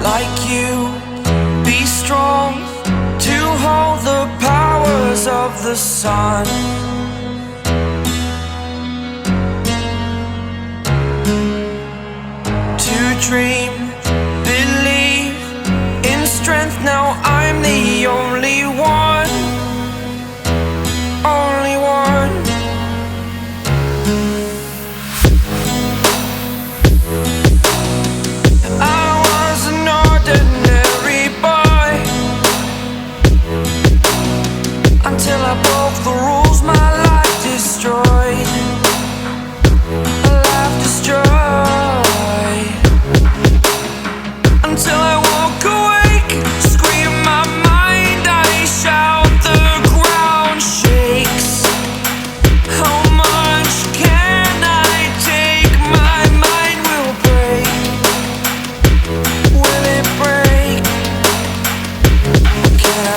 like you, be strong to hold the powers of the sun. To dream, believe in strength. Now I'm the only one, only one. I was an ordinary boy until I broke the rules. My life destroyed, a life destroyed. Until I woke awake, scream my mind, I shout, the ground shakes. How much can I take? My mind will break. Will it break? Can I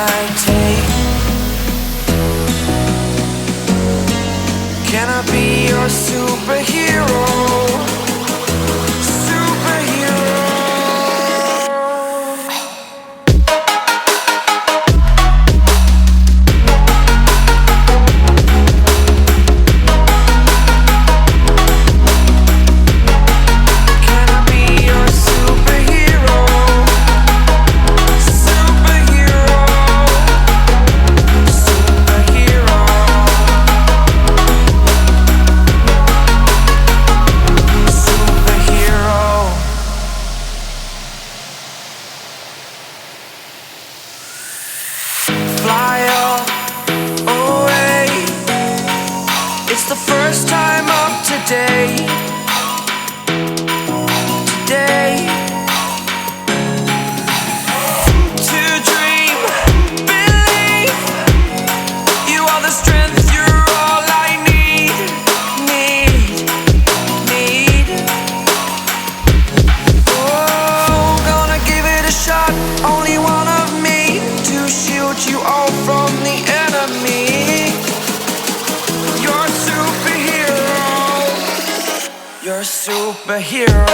take? Can I be your superhero? Superhero. Can I be your superhero? Superhero. Superhero. Superhero. Fly away. It's the first time of today. Today. To dream, believe. You are the strength, you're all I need. Need. Oh, gonna give it a shot. Only one of me to shield you all from the enemy. You're a superhero. You're a superhero.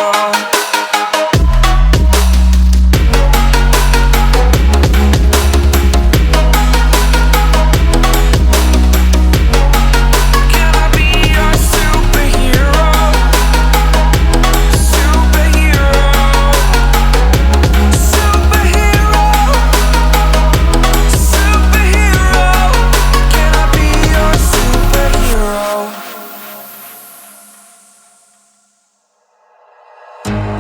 Can I be your superhero? Superhero. Superhero. Superhero. Can I be your superhero?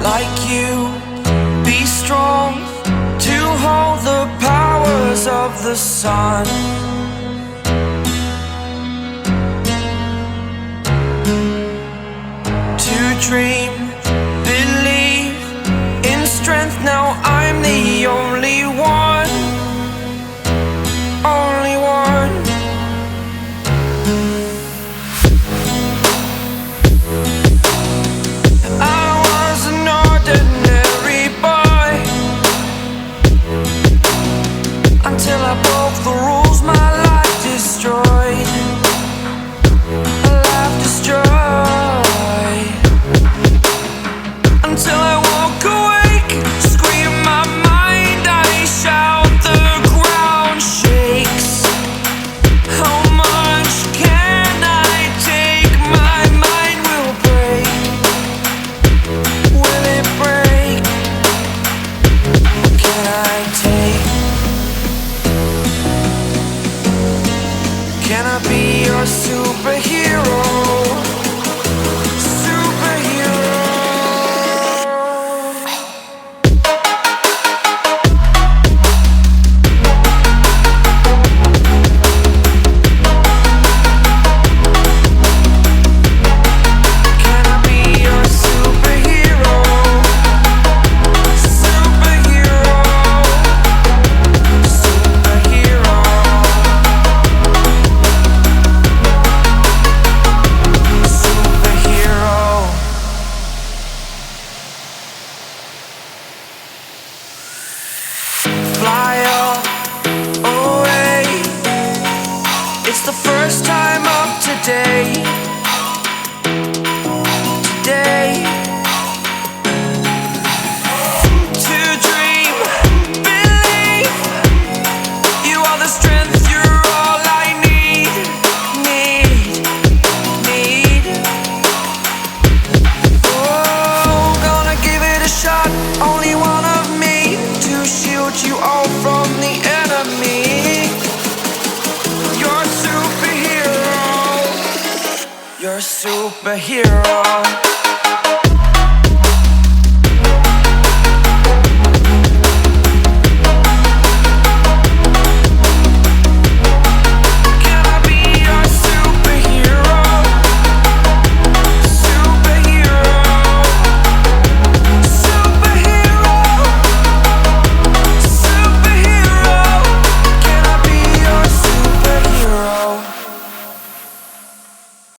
Like you, be strong to hold the powers of the sun. To dream, believe in strength. Now I'm the only one, only one. I was an ordinary boy until I broke the rules. My life destroyed, a life destroyed. Until I woke awake, scream my mind, I shout. superhero.